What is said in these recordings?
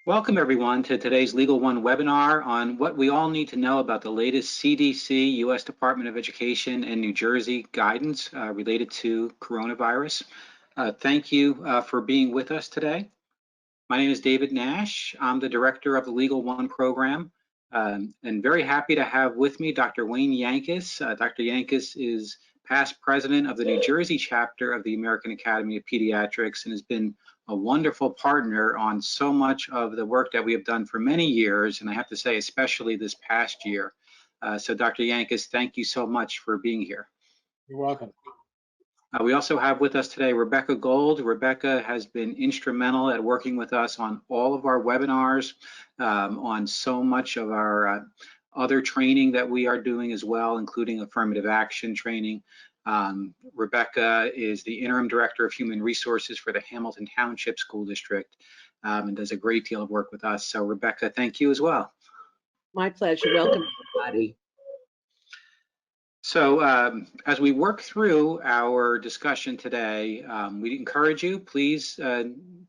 Welcome everyone to today's Legal One webinar on what we all need to know about the latest CDC, U.S. Department of Education, and New Jersey guidance related to coronavirus. Thank you for being with us today. My name is David Nash. I'm the director of the Legal One program, and very happy to have with me Dr. Wayne Yankus. Dr. Yankus is past president of the New Jersey chapter of the American Academy of Pediatrics and has been a wonderful partner on so much of the work that we have done for many years, and I have to say especially this past year. So Dr. Yankus, thank you so much for being here. You're welcome. We also have with us today Rebecca Gold. Rebecca has been instrumental at working with us on all of our webinars, on so much of our other training that we are doing as well, including affirmative action training. Rebecca is the interim director of human resources for the Hamilton Township School District and does a great deal of work with us. So Rebecca, thank you as well. My pleasure. Welcome, everybody. So as we work through our discussion today, we encourage you, please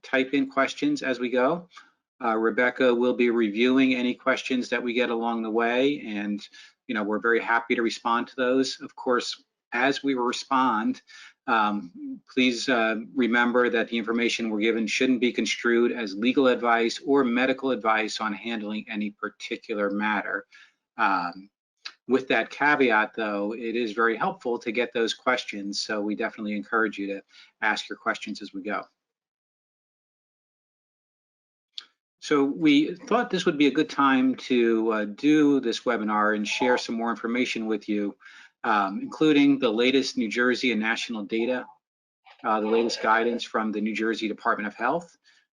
type in questions as we go. Rebecca will be reviewing any questions that we get along the way, and we're very happy to respond to those. Of course, as we respond, please remember that the information we're given shouldn't be construed as legal advice or medical advice on handling any particular matter. With that caveat, though, it is very helpful to get those questions, so we definitely encourage you to ask your questions as we go. So we thought this would be a good time to do this webinar and share some more information with you, including the latest New Jersey and national data, the latest guidance from the New Jersey Department of Health,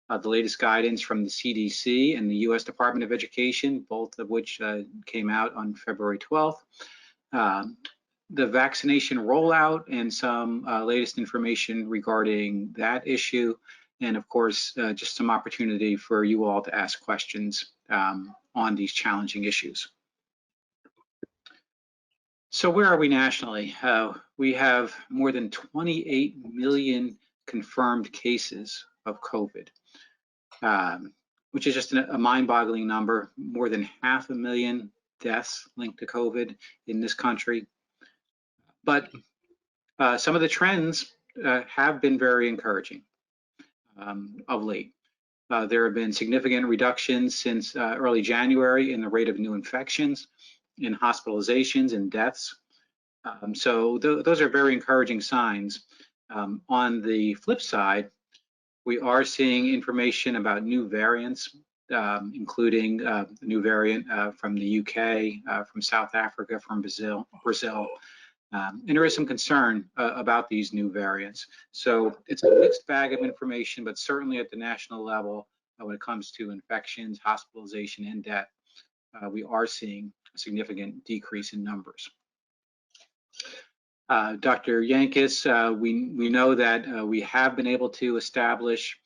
the latest guidance from the CDC and the U.S. Department of Education, both of which came out on February 12th, the vaccination rollout and some latest information regarding that issue, and of course, just some opportunity for you all to ask questions on these challenging issues. So where are we nationally? We have more than 28 million confirmed cases of COVID, which is just a mind-boggling number. More than 500,000 deaths linked to COVID in this country. But some of the trends have been very encouraging of late. There have been significant reductions since early January in the rate of new infections, in hospitalizations and deaths. So those are very encouraging signs. On the flip side, we are seeing information about new variants, including the new variant from the UK, from South Africa, from Brazil. And there is some concern about these new variants. So it's a mixed bag of information, but certainly at the national level, when it comes to infections, hospitalization, and death, we are seeing a significant decrease in numbers. Dr. Yankus, we know that we have been able to establish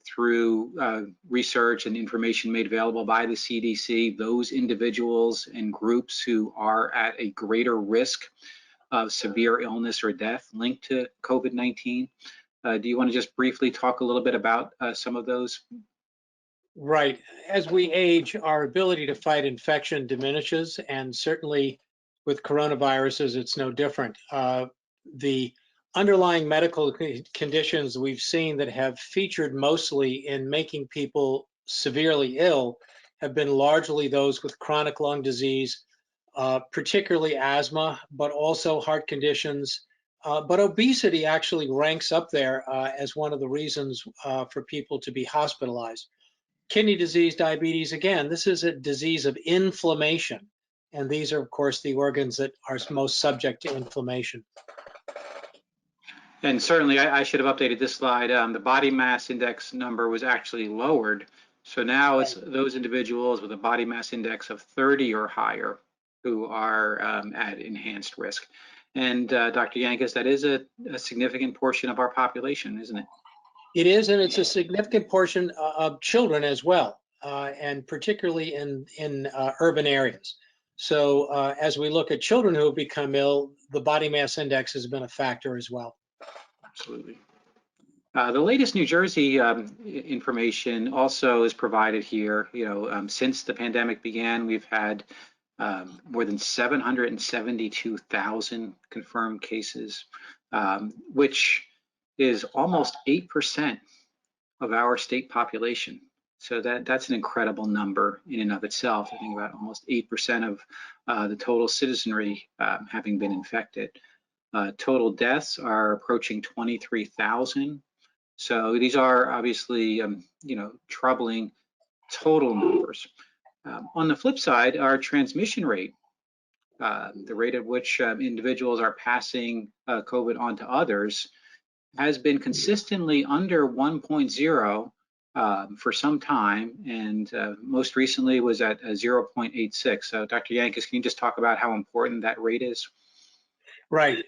through research and information made available by the CDC, those individuals and groups who are at a greater risk of severe illness or death linked to COVID-19. Do you want to just briefly talk a little bit about some of those? Right. As we age, our ability to fight infection diminishes, and certainly with coronaviruses, it's no different. The underlying medical conditions we've seen that have featured mostly in making people severely ill have been largely those with chronic lung disease, particularly asthma, but also heart conditions. But obesity actually ranks up there as one of the reasons for people to be hospitalized. Kidney disease, diabetes, again, this is a disease of inflammation. And these are, of course, the organs that are most subject to inflammation. And certainly, I should have updated this slide. The body mass index number was actually lowered. So now it's those individuals with a body mass index of 30 or higher who are at enhanced risk. And Dr. Yankus, that is a significant portion of our population, isn't it? It is, and it's a significant portion of children as well, and particularly in urban areas. So as we look at children who have become ill, the body mass index has been a factor as well. Absolutely. The latest New Jersey information also is provided here. Since the pandemic began, we've had more than 772,000 confirmed cases, which is almost 8% of our state population. So that's an incredible number in and of itself. I think about almost 8% of the total citizenry having been infected. Total deaths are approaching 23,000. So these are obviously, troubling total numbers. On the flip side, our transmission rate, the rate at which individuals are passing COVID on to others, has been consistently under 1.0 for some time, and most recently was at 0.86. So Dr. Yankus, can you just talk about how important that rate is? Right.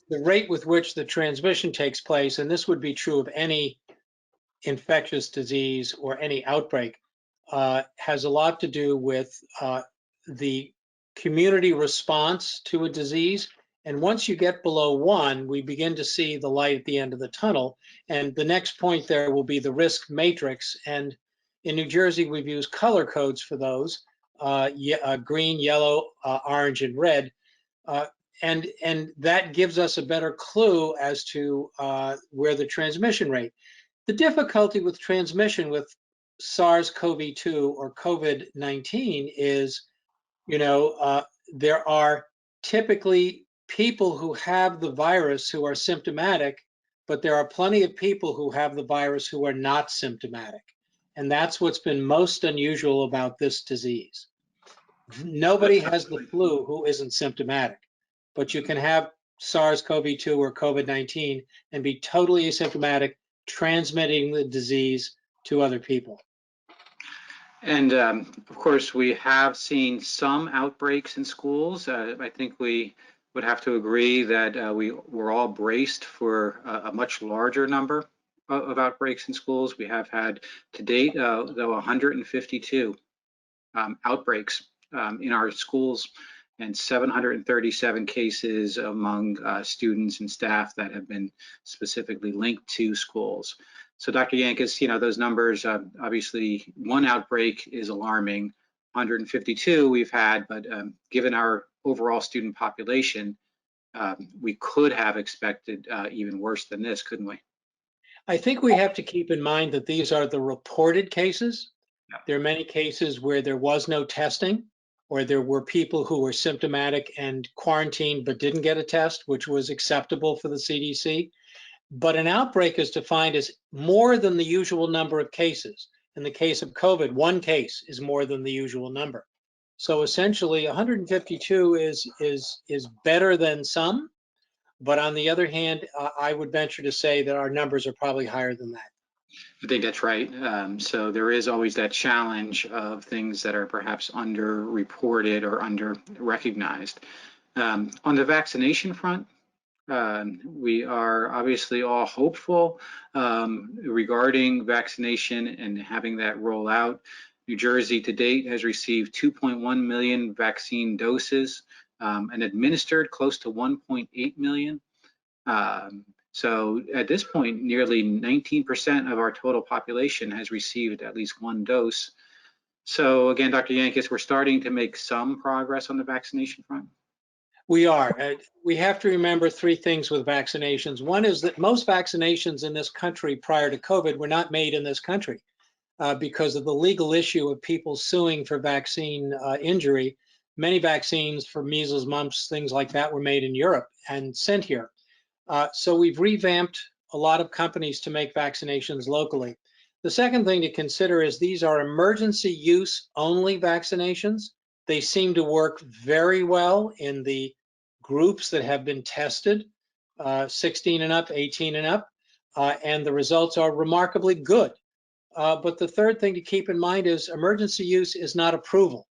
The rate with which the transmission takes place, and this would be true of any infectious disease or any outbreak, has a lot to do with the community response to a disease. And once you get below 1, we begin to see the light at the end of the tunnel. And the next point there will be the risk matrix. And in New Jersey, we've used color codes for those, green, yellow, orange, and red. And that gives us a better clue as to where the transmission rate. The difficulty with transmission with SARS-CoV-2 or COVID-19 is, there are typically people who have the virus who are symptomatic, but there are plenty of people who have the virus who are not symptomatic. And that's what's been most unusual about this disease. Nobody has the flu who isn't symptomatic, but you can have SARS-CoV-2 or COVID-19 and be totally asymptomatic, transmitting the disease to other people. And of course, we have seen some outbreaks in schools. I think we would have to agree that we're all braced for a much larger number of outbreaks in schools. We have had to date, though, 152 outbreaks in our schools, and 737 cases among students and staff that have been specifically linked to schools. So Dr. Yankus, those numbers, obviously one outbreak is alarming, 152 we've had, but given our overall student population, we could have expected even worse than this, couldn't we? I think we have to keep in mind that these are the reported cases. Yeah. There are many cases where there was no testing, or there were people who were symptomatic and quarantined but didn't get a test, which was acceptable for the CDC. But an outbreak is defined as more than the usual number of cases. In the case of COVID, one case is more than the usual number. So essentially 152 is better than some, but on the other hand, I would venture to say that our numbers are probably higher than that. I think that's right. So there is always that challenge of things that are perhaps under-reported or under-recognized. On the vaccination front, we are obviously all hopeful regarding vaccination and having that roll out. New Jersey to date has received 2.1 million vaccine doses and administered close to 1.8 million. So at this point, nearly 19% of our total population has received at least one dose. So again, Dr. Yankus, we're starting to make some progress on the vaccination front. We are. We have to remember three things with vaccinations. One is that most vaccinations in this country prior to COVID were not made in this country because of the legal issue of people suing for vaccine injury. Many vaccines for measles, mumps, things like that were made in Europe and sent here. So we've revamped a lot of companies to make vaccinations locally. The second thing to consider is these are emergency use only vaccinations. They seem to work very well in the groups that have been tested, 16 and up, 18 and up, and the results are remarkably good. But the third thing to keep in mind is emergency use is not approval.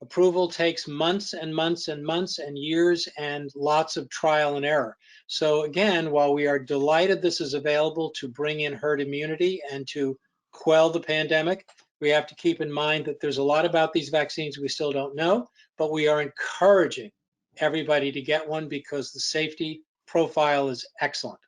Approval takes months and months and months and years and lots of trial and error. So again, while we are delighted this is available to bring in herd immunity and to quell the pandemic, we have to keep in mind that there's a lot about these vaccines we still don't know, but we are encouraging everybody to get one because the safety profile is excellent.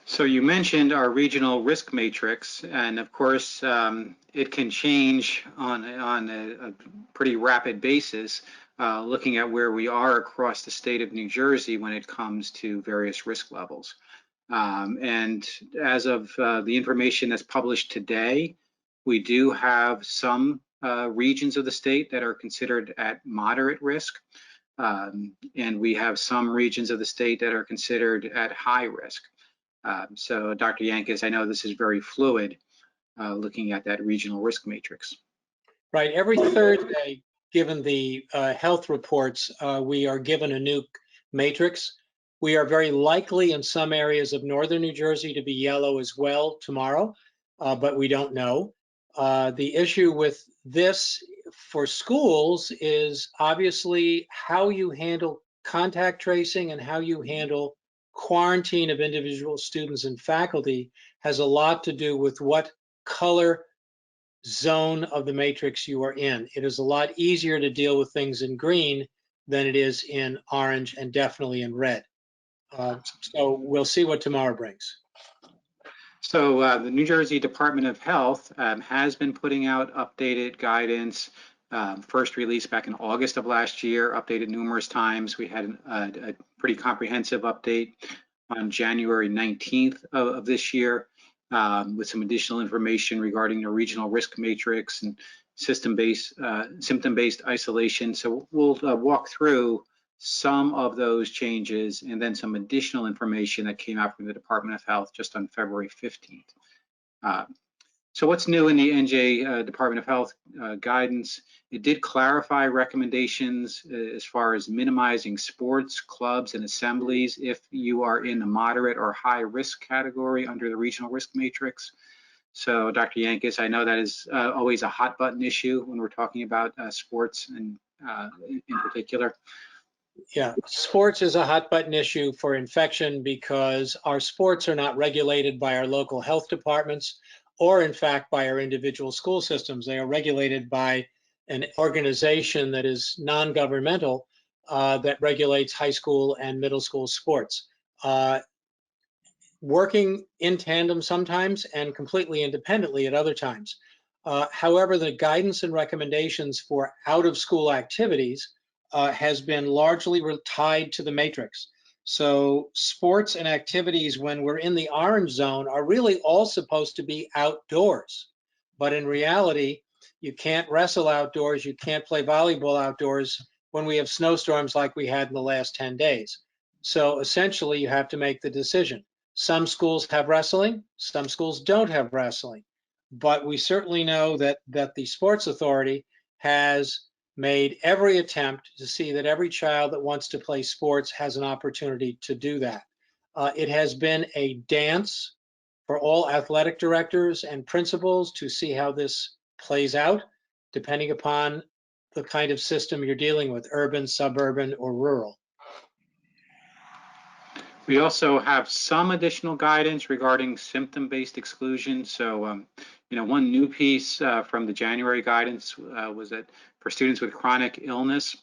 So you mentioned our regional risk matrix, and of course, it can change on a pretty rapid basis, looking at where we are across the state of New Jersey when it comes to various risk levels. And as of the information that's published today, we do have some regions of the state that are considered at moderate risk, and we have some regions of the state that are considered at high risk. So Dr. Yankus, I know this is very fluid, looking at that regional risk matrix. Right, every Thursday, given the health reports, we are given a new matrix. We are very likely in some areas of northern New Jersey to be yellow as well tomorrow, but we don't know. The issue with this for schools is obviously how you handle contact tracing and how you handle quarantine of individual students and faculty has a lot to do with what color zone of the matrix you are in. It is a lot easier to deal with things in green than it is in orange and definitely in red. So we'll see what tomorrow brings. So the New Jersey Department of Health has been putting out updated guidance, first released back in August of last year, updated numerous times. We had a pretty comprehensive update on January 19th of this year, with some additional information regarding the regional risk matrix and symptom-based isolation. So we'll walk through some of those changes and then some additional information that came out from the Department of Health just on February 15th. So what's new in the NJ Department of Health guidance? It did clarify recommendations as far as minimizing sports, clubs, and assemblies if you are in the moderate or high risk category under the regional risk matrix. So Dr. Yankus, I know that is always a hot button issue when we're talking about sports and in particular. Yeah, sports is a hot button issue for infection because our sports are not regulated by our local health departments or in fact by our individual school systems. They are regulated by an organization that is non-governmental that regulates high school and middle school sports. Working in tandem sometimes and completely independently at other times. However, the guidance and recommendations for out of school activities has been largely tied to the matrix. So sports and activities when we're in the orange zone are really all supposed to be outdoors. But in reality, you can't wrestle outdoors, you can't play volleyball outdoors when we have snowstorms like we had in the last 10 days. So essentially you have to make the decision. Some schools have wrestling, some schools don't have wrestling. But we certainly know that the Sports Authority has made every attempt to see that every child that wants to play sports has an opportunity to do that. It has been a dance for all athletic directors and principals to see how this plays out, depending upon the kind of system you're dealing with, urban, suburban, or rural. We also have some additional guidance regarding symptom-based exclusion. So, one new piece from the January guidance was that for students with chronic illness,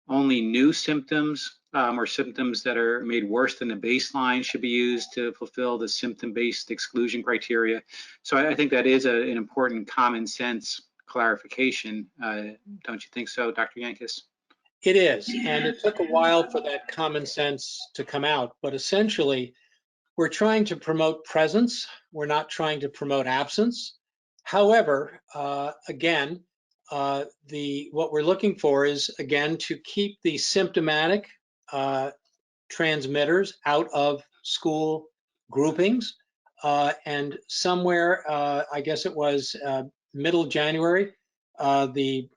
only new symptoms or symptoms that are made worse than the baseline should be used to fulfill the symptom-based exclusion criteria. So I think that is an important common sense clarification. Don't you think so, Dr. Yankus? It is, and it took a while for that common sense to come out, but essentially we're trying to promote presence. We're not trying to promote absence. However, again, what we're looking for is, again, to keep the symptomatic transmitters out of school groupings. And somewhere, I guess it was middle of January, the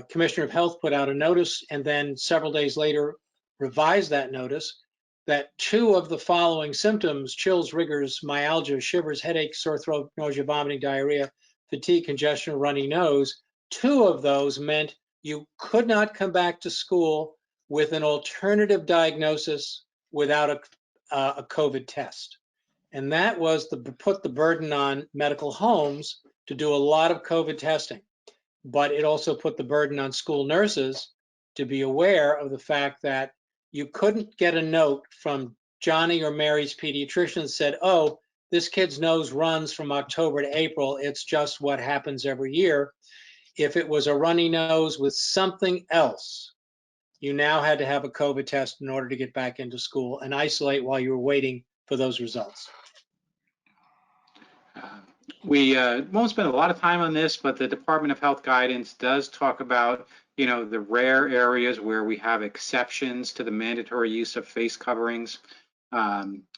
Commissioner of Health put out a notice and then several days later revised that notice that 2 of the following symptoms, chills, rigors, myalgia, shivers, headache, sore throat, nausea, vomiting, diarrhea, fatigue, congestion, runny nose, 2 of those meant you could not come back to school with an alternative diagnosis without a COVID test. And that was put the burden on medical homes to do a lot of COVID testing. but it also put the burden on school nurses to be aware of the fact that you couldn't get a note from Johnny or Mary's pediatrician that said, oh, this kid's nose runs from October to April. It's just what happens every year. If it was a runny nose with something else, you now had to have a COVID test in order to get back into school and isolate while you were waiting for those results. We won't spend a lot of time on this, but the Department of Health guidance does talk about, the rare areas where we have exceptions to the mandatory use of face coverings.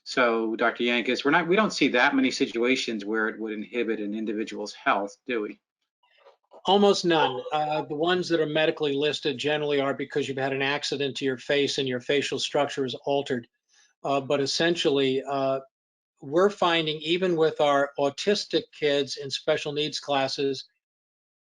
So, Dr. Yankus, we don't see that many situations where it would inhibit an individual's health, do we? Almost none. The ones that are medically listed generally are because you've had an accident to your face and your facial structure is altered. But essentially, we're finding, even with our autistic kids in special needs classes,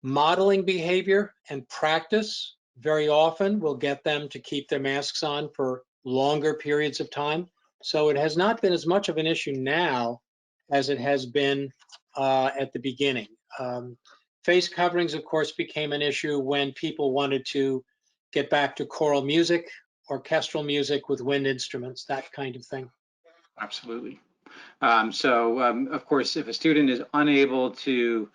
modeling behavior and practice very often will get them to keep their masks on for longer periods of time. So it has not been as much of an issue now as it has been at the beginning. Face coverings, of course, became an issue when people wanted to get back to choral music, orchestral music with wind instruments, that kind of thing. Absolutely. Of course, if a student is unable to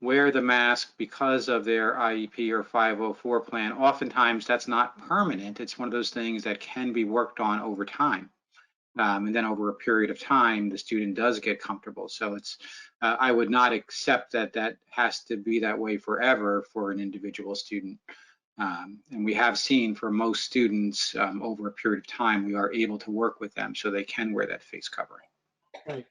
wear the mask because of their IEP or 504 plan, oftentimes that's not permanent. It's one of those things that can be worked on over time. And then over a period of time, the student does get comfortable. So I would not accept that has to be that way forever for an individual student. And we have seen for most students over a period of time, we are able to work with them so they can wear that face covering. Right.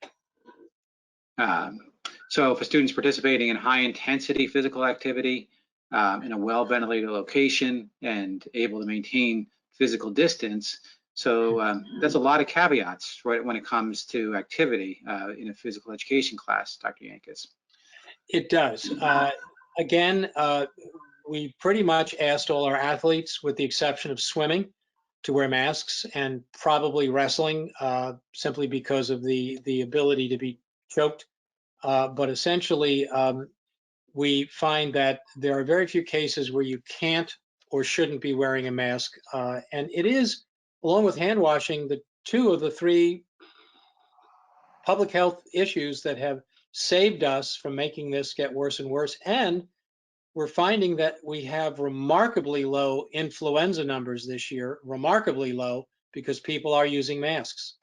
So if a student's participating in high intensity physical activity in a well-ventilated location and able to maintain physical distance, so that's a lot of caveats, right, when it comes to activity in a physical education class, Dr. Yankus. It does. Again, we pretty much asked all our athletes, with the exception of swimming, to wear masks, and probably wrestling, simply because of the ability to be choked. But essentially, we find that there are very few cases where you can't or shouldn't be wearing a mask. And it is, along with hand washing, the two of the three public health issues that have saved us from making this get worse and worse. And we're finding that we have remarkably low influenza numbers this year, remarkably low, because people are using masks.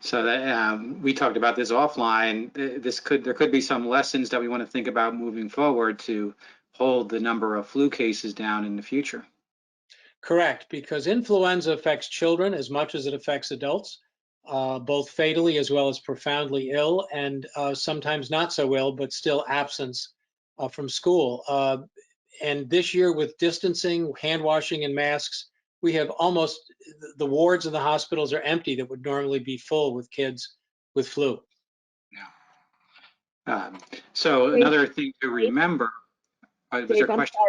So that we talked about this offline. There could be some lessons that we want to think about moving forward to hold the number of flu cases down in the future. Correct, because influenza affects children as much as it affects adults, both fatally as well as profoundly ill, and sometimes not so ill, but still absence from school. And this year, with distancing, hand washing, and masks, we have almost, the wards in the hospitals are empty that would normally be full with kids with flu. Yeah. So another thing to remember, was there a question?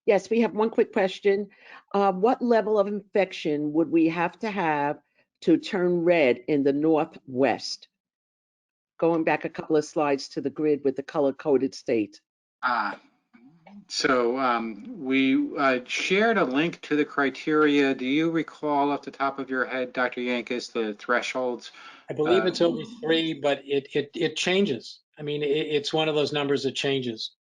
Yes, we have one quick question. What level of infection would we have to turn red in the Northwest? Going back a couple of slides to the grid with the color-coded states. So we shared a link to the criteria. Do you recall off the top of your head, Dr. Yankus, the thresholds? I believe it's over 3, but it changes. I mean, it's one of those numbers that changes.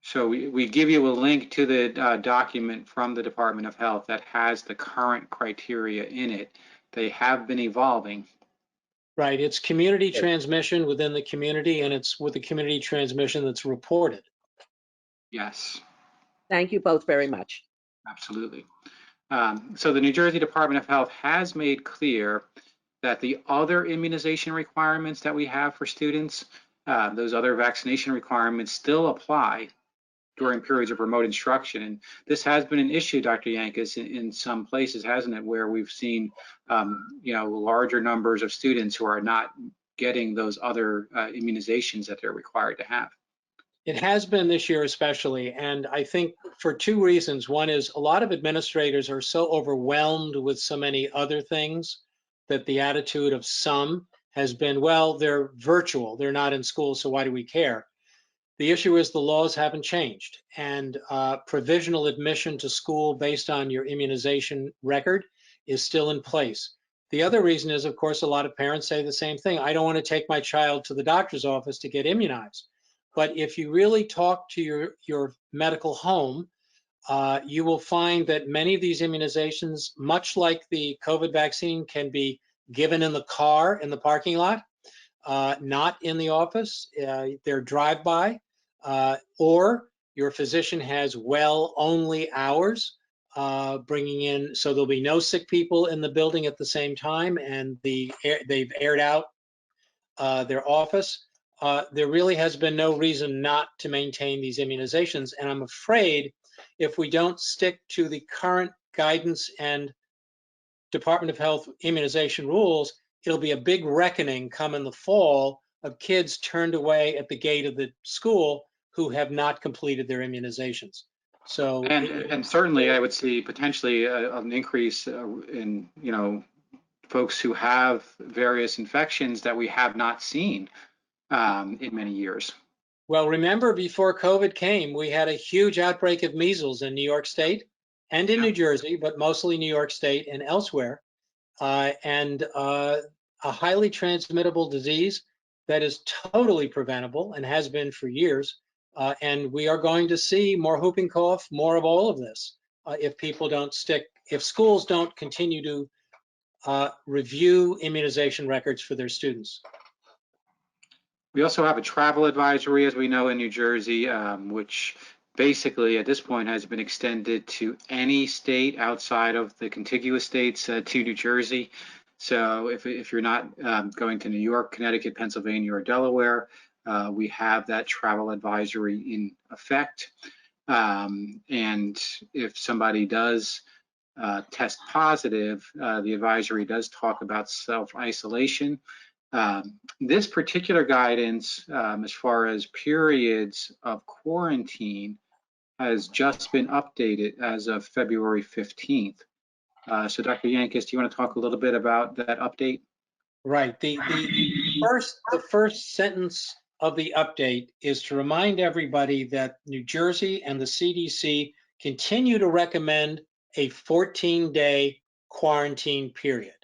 So we give you a link to the document from the Department of Health that has the current criteria in it. They have been evolving. Right, it's community transmission within the community, and it's with the community transmission that's reported. Yes. Thank you both very much. Absolutely. So the New Jersey Department of Health has made clear that the other immunization requirements that we have for students, those other vaccination requirements still apply during periods of remote instruction. And this has been an issue, Dr. Yankus, in some places, hasn't it, where we've seen larger numbers of students who are not getting those other immunizations that they're required to have. It has been this year especially, and I think for 2 reasons. One is a lot of administrators are so overwhelmed with so many other things that the attitude of some has been, well, they're virtual, they're not in school, so why do we care? The issue is the laws haven't changed, and provisional admission to school based on your immunization record is still in place. The other reason is, of course, a lot of parents say the same thing. I don't want to take my child to the doctor's office to get immunized. But if you really talk to your medical home, you will find that many of these immunizations, much like the COVID vaccine, can be given in the car, in the parking lot, not in the office. They're drive-by, or your physician has well-only hours, bringing in, so there'll be no sick people in the building at the same time, and they've aired out their office. There really has been no reason not to maintain these immunizations, and I'm afraid if we don't stick to the current guidance and Department of Health immunization rules, it'll be a big reckoning come in the fall of kids turned away at the gate of the school who have not completed their immunizations. So, and certainly I would see potentially an increase in, folks who have various infections that we have not seen in many years. well, remember before COVID came, we had a huge outbreak of measles in New York State and in New Jersey, but mostly New York State and elsewhere. And a highly transmittable disease that is totally preventable and has been for years. And we are going to see more whooping cough, more of all of this, if people don't stick, if schools don't continue to review immunization records for their students. We also have a travel advisory, as we know, in New Jersey, which basically at this point has been extended to any state outside of the contiguous states to New Jersey. So if you're not going to New York, Connecticut, Pennsylvania, or Delaware, we have that travel advisory in effect. And if somebody does test positive, the advisory does talk about self-isolation. This particular guidance, as far as periods of quarantine, has just been updated as of February 15th. So Dr. Yankus, do you want to talk a little bit about that update? Right. The first sentence of the update is to remind everybody that New Jersey and the CDC continue to recommend a 14-day quarantine period.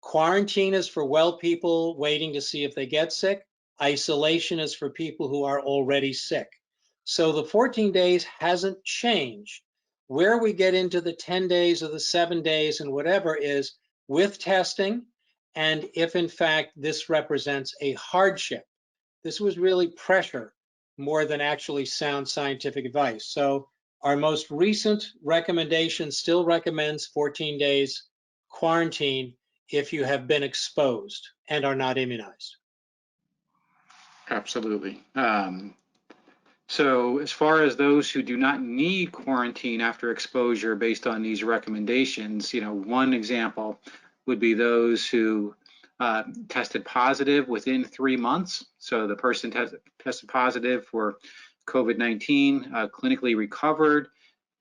Quarantine is for well people waiting to see if they get sick. Isolation is for people who are already sick. So the 14 days hasn't changed. Where we get into the 10 days or the 7 days and whatever is with testing, and if in fact this represents a hardship. This was really pressure more than actually sound scientific advice. So our most recent recommendation still recommends 14 days quarantine if you have been exposed and are not immunized. Absolutely. So as far as those who do not need quarantine after exposure based on these recommendations, one example would be those who tested positive within 3 months. So the person tested positive for COVID-19, clinically recovered.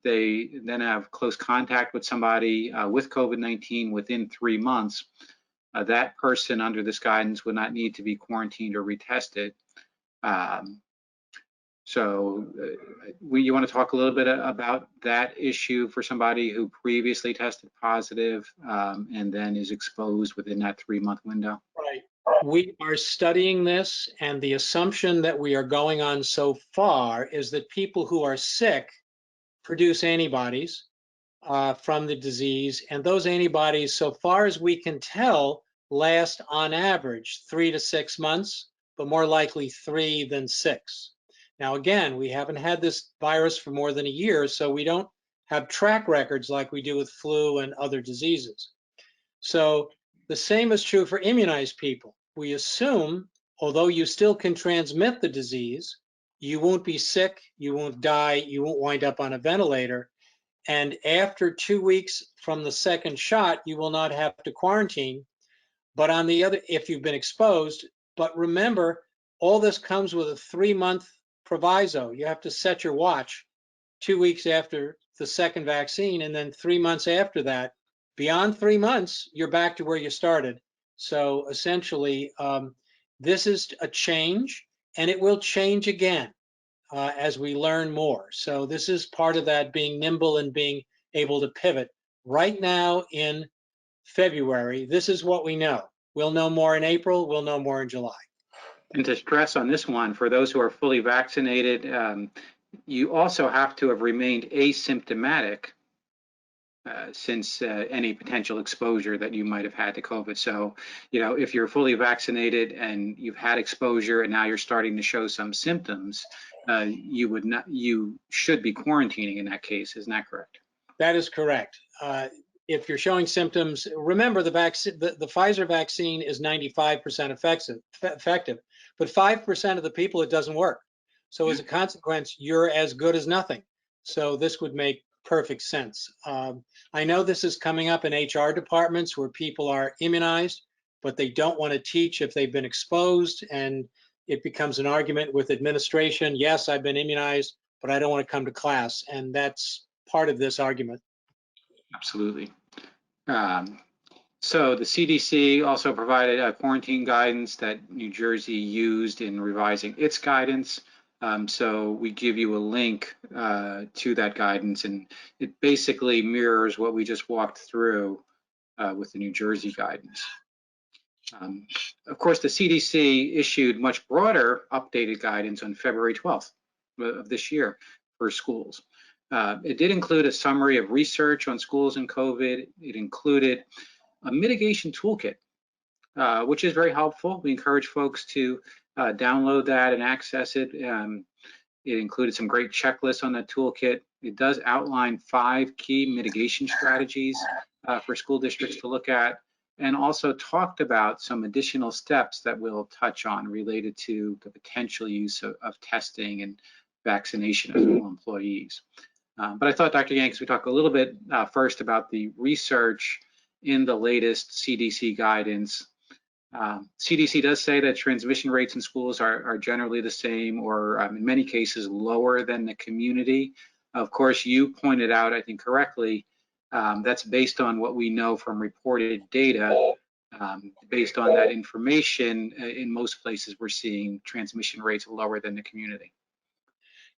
They then have close contact with somebody with COVID-19 within 3 months. That person under this guidance would not need to be quarantined or retested. So you want to talk a little bit about that issue for somebody who previously tested positive and then is exposed within that 3-month window? Right. We are studying this, and the assumption that we are going on so far is that people who are sick produce antibodies from the disease, and those antibodies, so far as we can tell, last on average 3 to 6 months, but more likely 3 than 6. Now, again, we haven't had this virus for more than a year, so we don't have track records like we do with flu and other diseases. So the same is true for immunized people. We assume, although you still can transmit the disease, you won't be sick, you won't die, you won't wind up on a ventilator. And after 2 weeks from the second shot, you will not have to quarantine. But on the other, if you've been exposed, but remember, all this comes with a 3-month proviso. You have to set your watch 2 weeks after the second vaccine, and then 3 months after that. Beyond 3 months, you're back to where you started. So essentially, this is a change, and it will change again. as we learn more. So this is part of that being nimble and being able to pivot. Right now in February, this is what we know. We'll know more in April, we'll know more in July. And to stress on this one, for those who are fully vaccinated, you also have to have remained asymptomatic since any potential exposure that you might have had to COVID. So, you know, if you're fully vaccinated and you've had exposure and now you're starting to show some symptoms, you should be quarantining in that case. Isn't that correct? That is correct. If you're showing symptoms, remember the Pfizer vaccine is 95% effective, but 5% of the people it doesn't work. So as a consequence, you're as good as nothing. So this would make perfect sense. I know this is coming up in HR departments where people are immunized, but they don't want to teach if they've been exposed, and it becomes an argument with administration. Yes, I've been immunized, but I don't want to come to class, and that's part of this argument. Absolutely. So the CDC also provided a quarantine guidance that New Jersey used in revising its guidance. So we give you a link to that guidance, and it basically mirrors what we just walked through with the New Jersey guidance. Of course, the CDC issued much broader updated guidance on February 12th of this year for schools. It did include a summary of research on schools and COVID. It included a mitigation toolkit, which is very helpful. We encourage folks to download that and access it. It included some great checklists on that toolkit. It does outline 5 key mitigation strategies for school districts to look at, and also talked about some additional steps that we'll touch on related to the potential use of testing and vaccination of school employees. But I thought, Dr. Yankus, we talk a little bit first about the research in the latest CDC guidance. CDC does say that transmission rates in schools are generally the same, or in many cases lower than the community. Of course, you pointed out, I think correctly, that's based on what we know from reported data. Based on that information, in most places we're seeing transmission rates lower than the community.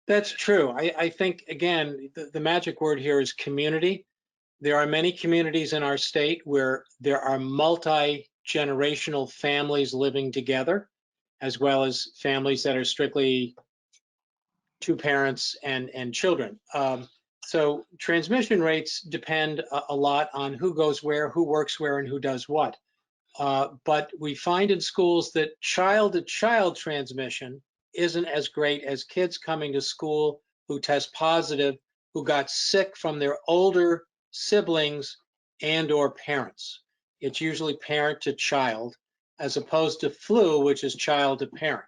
That's true. I think, again, the magic word here is community. There are many communities in our state where there are multi-generational families living together, as well as families that are strictly 2 parents and children. So transmission rates depend a lot on who goes where, who works where, and who does what. But we find in schools that child-to-child transmission isn't as great as kids coming to school who test positive, who got sick from their older siblings and or parents. It's usually parent to child, as opposed to flu, which is child to parent.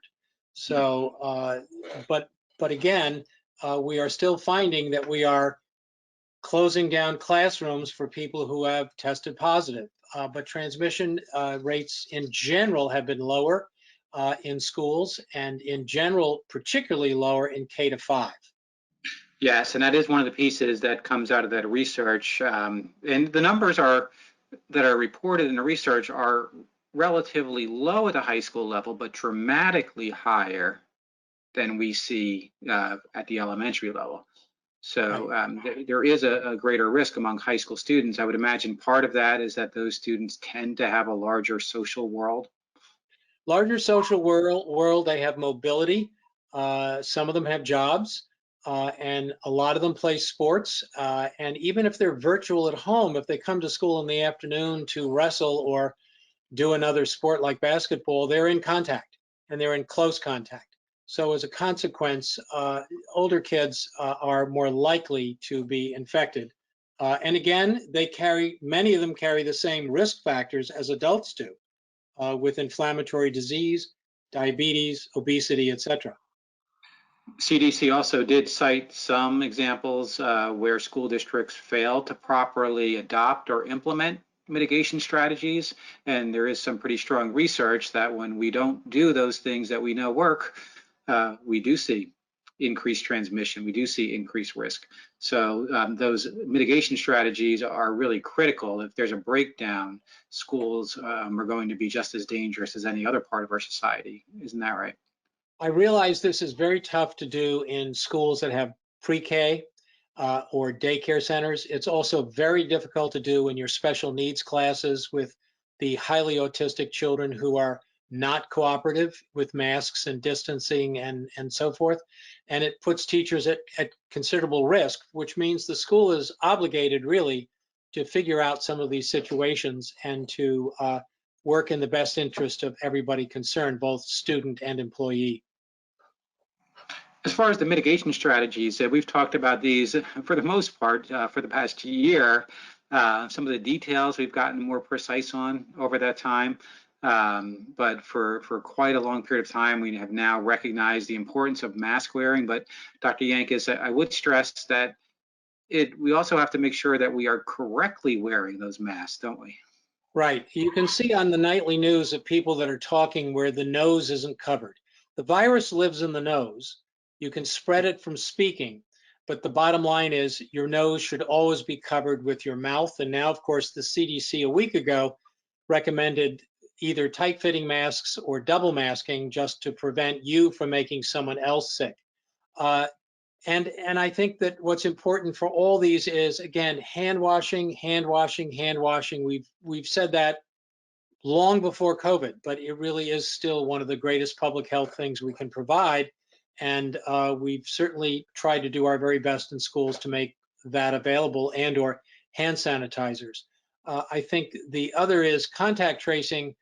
So, but again, we are still finding that we are closing down classrooms for people who have tested positive. But transmission rates in general have been lower in schools, and in general, particularly lower in K-5. Yes, and that is one of the pieces that comes out of that research. And the numbers that are reported in the research are relatively low at the high school level, but dramatically higher than we see at the elementary level. So there is a greater risk among high school students. I would imagine part of that is that those students tend to have a larger social world. Larger social world, they have mobility. Some of them have jobs, and a lot of them play sports. And even if they're virtual at home, if they come to school in the afternoon to wrestle or do another sport like basketball, they're in contact, and they're in close contact. So as a consequence, older kids are more likely to be infected. And again, many of them carry the same risk factors as adults do, with inflammatory disease, diabetes, obesity, etc. CDC also did cite some examples where school districts fail to properly adopt or implement mitigation strategies. And there is some pretty strong research that when we don't do those things that we know work, we do see increased transmission, we do see increased risk. So those mitigation strategies are really critical. If there's a breakdown, schools are going to be just as dangerous as any other part of our society. Isn't that right? I realize this is very tough to do in schools that have pre-K or daycare centers. It's also very difficult to do in your special needs classes with the highly autistic children who are not cooperative with masks and distancing and so forth. And it puts teachers at considerable risk, which means the school is obligated really to figure out some of these situations and to work in the best interest of everybody concerned, both student and employee. As far as the mitigation strategies, we've talked about these for the most part for the past year. Some of the details we've gotten more precise on over that time. But for quite a long period of time, we have now recognized the importance of mask wearing. But Dr. Yankus, I would stress that we also have to make sure that we are correctly wearing those masks, don't we? Right. You can see on the nightly news of people that are talking where the nose isn't covered. The virus lives in the nose. You can spread it from speaking, but the bottom line is your nose should always be covered with your mouth. And now, of course, the CDC a week ago recommended either tight-fitting masks or double masking just to prevent you from making someone else sick. And I think that what's important for all these is, again, hand washing, hand washing, hand washing. We've said that long before COVID, but it really is still one of the greatest public health things we can provide. And we've certainly tried to do our very best in schools to make that available, and or hand sanitizers. I think the other is contact tracing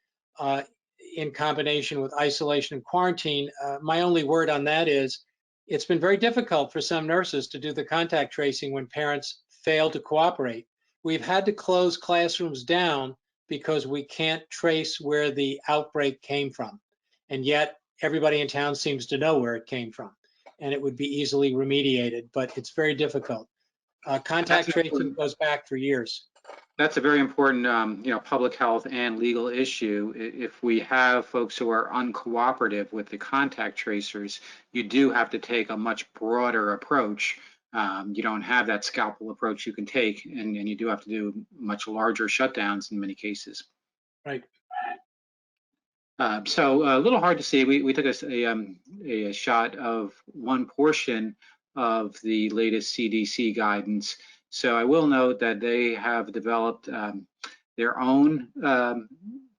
in combination with isolation and quarantine. My only word on that is it's been very difficult for some nurses to do the contact tracing when parents fail to cooperate. We've had to close classrooms down because we can't trace where the outbreak came from. And yet everybody in town seems to know where it came from, and it would be easily remediated, but it's very difficult. Contact tracing goes back for years. That's a very important, public health and legal issue. If we have folks who are uncooperative with the contact tracers, you do have to take a much broader approach. You don't have that scalpel approach you can take, and you do have to do much larger shutdowns in many cases. Right. So a little hard to see. We took a shot of one portion of the latest CDC guidance. So I will note that they have developed their own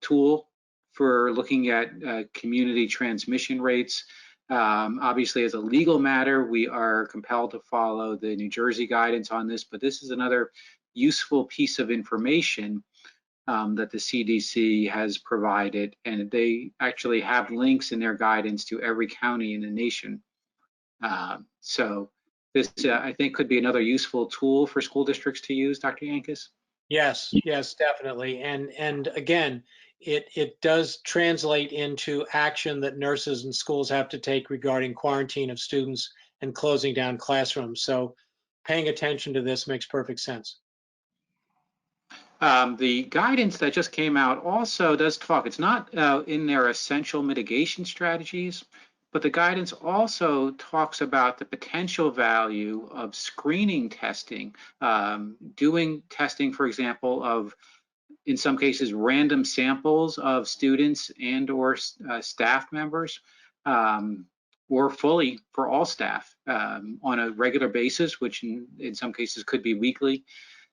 tool for looking at community transmission rates. Obviously, as a legal matter, we are compelled to follow the New Jersey guidance on this, but this is another useful piece of information that the CDC has provided, and they actually have links in their guidance to every county in the nation. So this, I think, could be another useful tool for school districts to use, Dr. Yankus. Yes, definitely. And again, it does translate into action that nurses and schools have to take regarding quarantine of students and closing down classrooms. So paying attention to this makes perfect sense. The guidance that just came out also does talk, it's not in their essential mitigation strategies, but the guidance also talks about the potential value of screening testing, doing testing, for example, of, in some cases, random samples of students and or staff members, or fully for all staff on a regular basis, which in some cases could be weekly.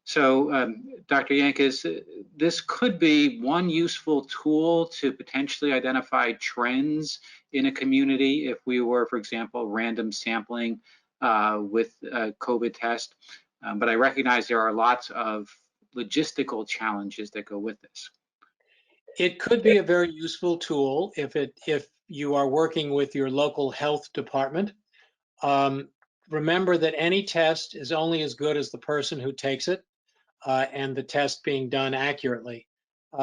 So, Dr. Yankus, this could be one useful tool to potentially identify trends in a community if we were, for example, random sampling with a COVID test. But I recognize there are lots of logistical challenges that go with this. It could be a very useful tool if you are working with your local health department. Remember that any test is only as good as the person who takes it. And the test being done accurately.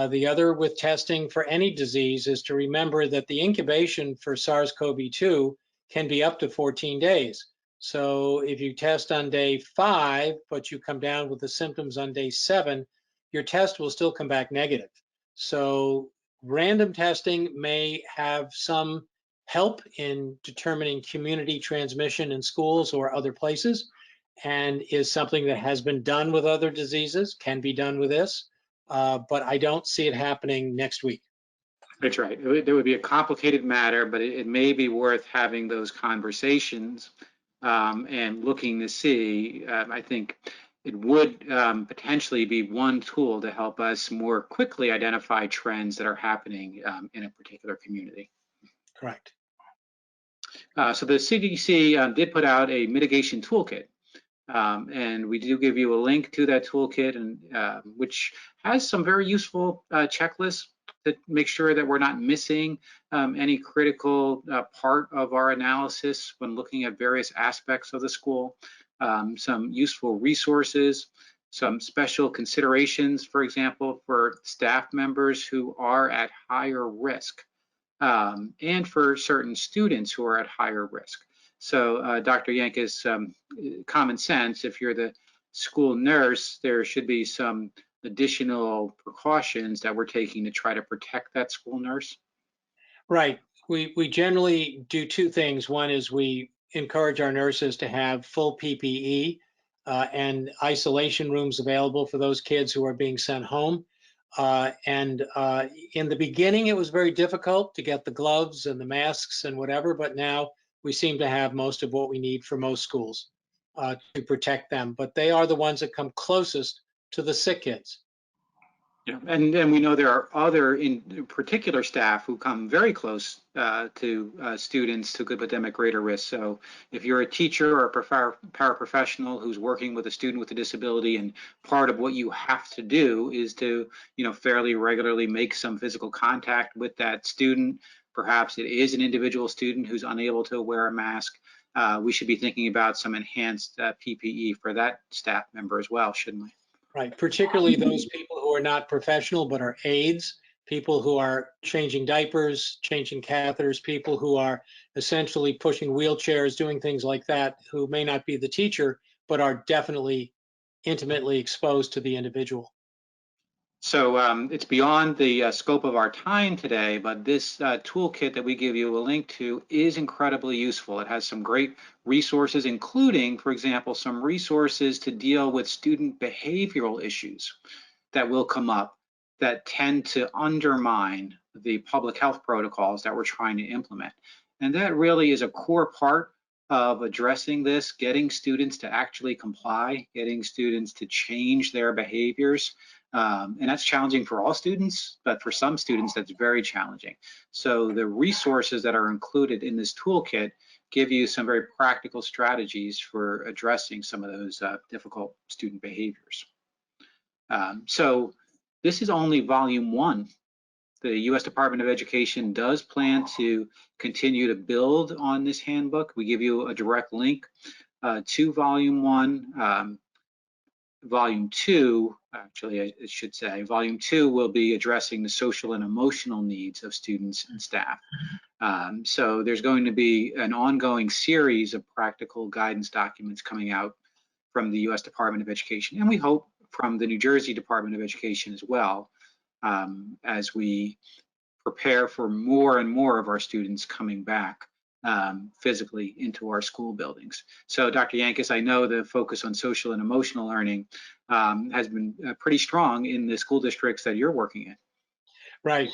The other with testing for any disease is to remember that the incubation for SARS-CoV-2 can be up to 14 days. So if you test on day 5, but you come down with the symptoms on day 7, your test will still come back negative. So random testing may have some help in determining community transmission in schools or other places, and is something that has been done with other diseases, can be done with this, but I don't see it happening next week. That's right. It would be a complicated matter, but it may be worth having those conversations and looking to see. I think it would potentially be one tool to help us more quickly identify trends that are happening in a particular community. Correct. So the CDC did put out a mitigation toolkit. And we do give you a link to that toolkit, and which has some very useful checklists to make sure that we're not missing any critical part of our analysis when looking at various aspects of the school. Some useful resources, some special considerations, for example, for staff members who are at higher risk, and for certain students who are at higher risk. So Dr. Yankus, common sense, if you're the school nurse, there should be some additional precautions that we're taking to try to protect that school nurse. Right. We generally do two things. One is we encourage our nurses to have full PPE and isolation rooms available for those kids who are being sent home. In the beginning, it was very difficult to get the gloves and the masks and whatever, but now we seem to have most of what we need for most schools to protect them. But they are the ones that come closest to the sick kids. Yeah, and we know there are other, in particular, staff who come very close to students who could put them at greater risk. So if you're a teacher or a paraprofessional who's working with a student with a disability, and part of what you have to do is to, fairly regularly make some physical contact with that student. Perhaps it is an individual student who's unable to wear a mask. We should be thinking about some enhanced PPE for that staff member as well, shouldn't we? Right, particularly those people who are not professional but are aides, people who are changing diapers, changing catheters, people who are essentially pushing wheelchairs, doing things like that, who may not be the teacher, but are definitely intimately exposed to the individual. So it's beyond the scope of our time today, but this toolkit that we give you a link to is incredibly useful. It has some great resources, including, for example, some resources to deal with student behavioral issues that will come up that tend to undermine the public health protocols that we're trying to implement. And that really is a core part of addressing this, getting students to actually comply, getting students to change their behaviors. And that's challenging for all students, but for some students, that's very challenging. So the resources that are included in this toolkit give you some very practical strategies for addressing some of those difficult student behaviors. So this is only volume 1. The U.S. Department of Education does plan to continue to build on this handbook. We give you a direct link to volume 1. Volume 2, actually, I should say, volume 2 will be addressing the social and emotional needs of students and staff. So there's going to be an ongoing series of practical guidance documents coming out from the U.S. Department of Education, and we hope from the New Jersey Department of Education as well, as we prepare for more and more of our students coming back physically into our school buildings. So Dr. Yankus, I know the focus on social and emotional learning has been pretty strong in the school districts that you're working in. Right.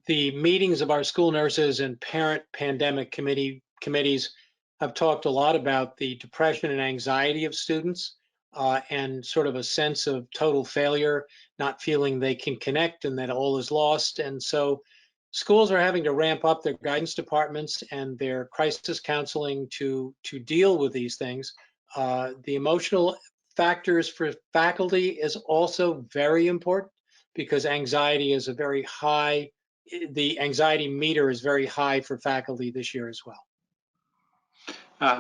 The meetings of our school nurses and parent pandemic committees have talked a lot about the depression and anxiety of students and sort of a sense of total failure, not feeling they can connect and that all is lost. And so schools are having to ramp up their guidance departments and their crisis counseling to deal with these things. The emotional factors for faculty is also very important because anxiety is a very high, the anxiety meter is very high for faculty this year as well.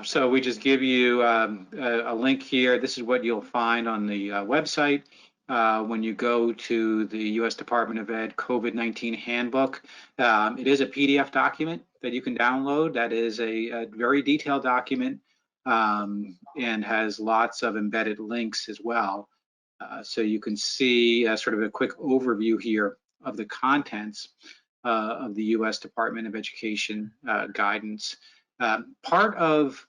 So we just give you a link here. This is what you'll find on the website. When you go to the U.S. Department of Ed COVID-19 Handbook. It is a PDF document that you can download. That is a very detailed document and has lots of embedded links as well. So you can see sort of a quick overview here of the contents of the U.S. Department of Education guidance. Part of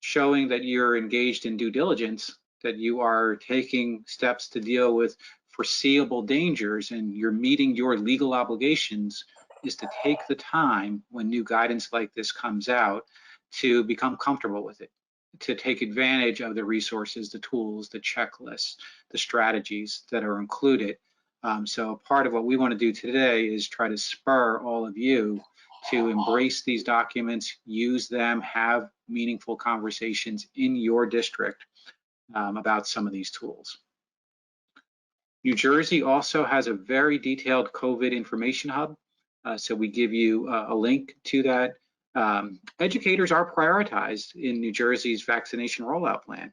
showing that you're engaged in due diligence, that you are taking steps to deal with foreseeable dangers and you're meeting your legal obligations, is to take the time when new guidance like this comes out to become comfortable with it, to take advantage of the resources, the tools, the checklists, the strategies that are included. So part of what we want to do today is try to spur all of you to embrace these documents, use them, have meaningful conversations in your district about some of these tools. New Jersey also has a very detailed COVID information hub. So we give you a link to that. Educators are prioritized in New Jersey's vaccination rollout plan.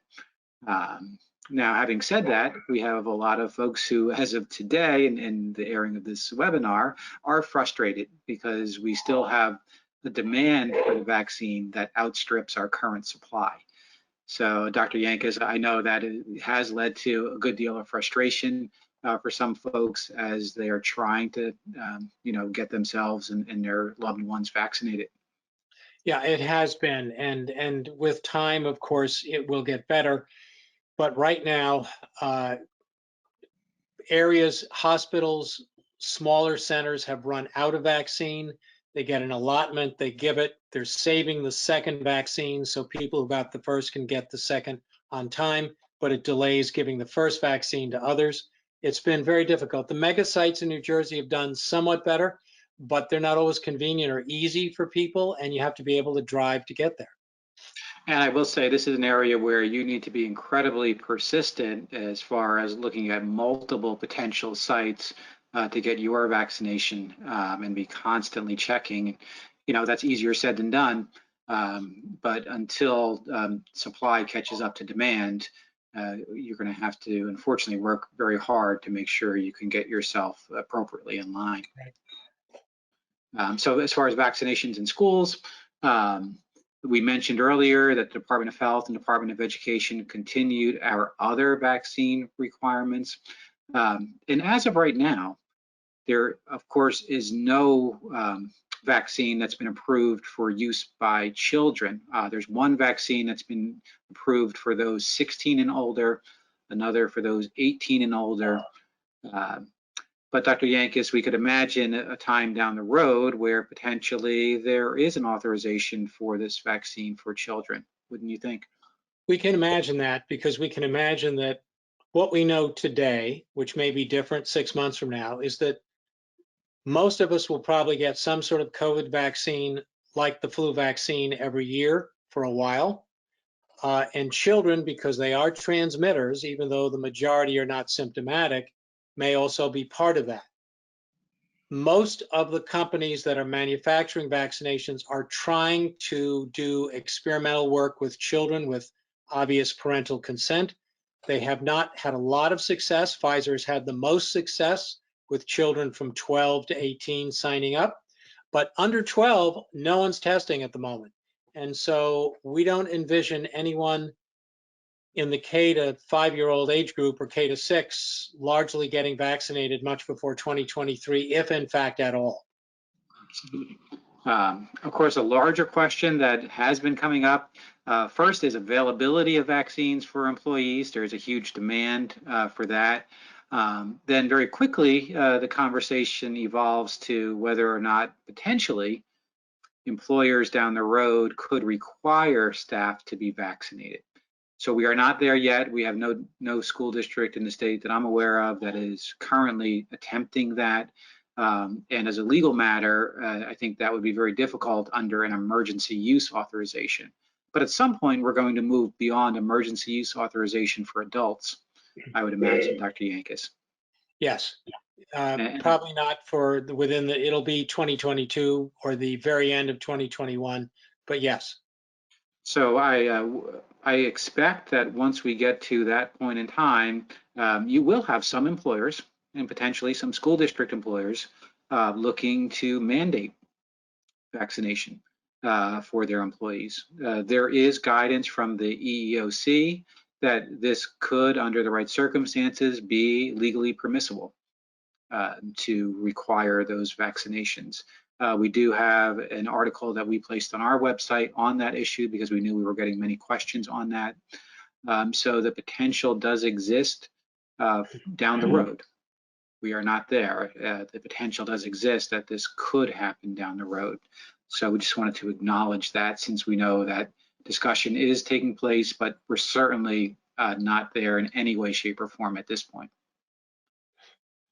Now, having said that, we have a lot of folks who, as of today and the airing of this webinar, are frustrated because we still have the demand for the vaccine that outstrips our current supply. So, Dr. Yankus, I know that it has led to a good deal of frustration for some folks as they are trying to, get themselves and their loved ones vaccinated. Yeah, it has been, and with time, of course, it will get better. But right now, areas, hospitals, smaller centers have run out of vaccine. They get an allotment, they give it. They're saving the second vaccine so people who got the first can get the second on time, but it delays giving the first vaccine to others. It's been very difficult. The mega sites in New Jersey have done somewhat better, but they're not always convenient or easy for people, and you have to be able to drive to get there. And I will say this is an area where you need to be incredibly persistent as far as looking at multiple potential sites to get your vaccination and be constantly checking. That's easier said than done, but until supply catches up to demand, you're going to have to, unfortunately, work very hard to make sure you can get yourself appropriately in line. So as far as vaccinations in schools, we mentioned earlier that the Department of Health and Department of Education continued our other vaccine requirements. And as of right now, there, of course, is no vaccine that's been approved for use by children. There's one vaccine that's been approved for those 16 and older, another for those 18 and older. But Dr. Yankus, we could imagine a time down the road where potentially there is an authorization for this vaccine for children, wouldn't you think? We can imagine that because we can imagine that what we know today, which may be different 6 months from now, is that most of us will probably get some sort of COVID vaccine like the flu vaccine every year for a while. And children, because they are transmitters, even though the majority are not symptomatic, may also be part of that. Most of the companies that are manufacturing vaccinations are trying to do experimental work with children with obvious parental consent. They have not had a lot of success. Pfizer has had the most success with children from 12 to 18 signing up, but under 12, no one's testing at the moment. And so we don't envision anyone in the K to 5-year-old age group or K to 6 largely getting vaccinated much before 2023, if in fact at all. Absolutely. Of course, a larger question that has been coming up first is availability of vaccines for employees. There's a huge demand for that. Then very quickly, the conversation evolves to whether or not potentially employers down the road could require staff to be vaccinated. So we are not there yet. We have no school district in the state that I'm aware of that is currently attempting that. And as a legal matter, I think that would be very difficult under an emergency use authorization. But at some point, we're going to move beyond emergency use authorization for adults, I would imagine, Dr. Yankus. Yes, probably not for it'll be 2022 or the very end of 2021, but yes. So I expect that once we get to that point in time, you will have some employers and potentially some school district employers looking to mandate vaccination for their employees. There is guidance from the EEOC that this could, under the right circumstances, be legally permissible to require those vaccinations. We do have an article that we placed on our website on that issue because we knew we were getting many questions on that. So the potential does exist down the road. We are not there. The potential does exist that this could happen down the road. So we just wanted to acknowledge that, since we know that discussion is taking place, but we're certainly not there in any way, shape, or form at this point.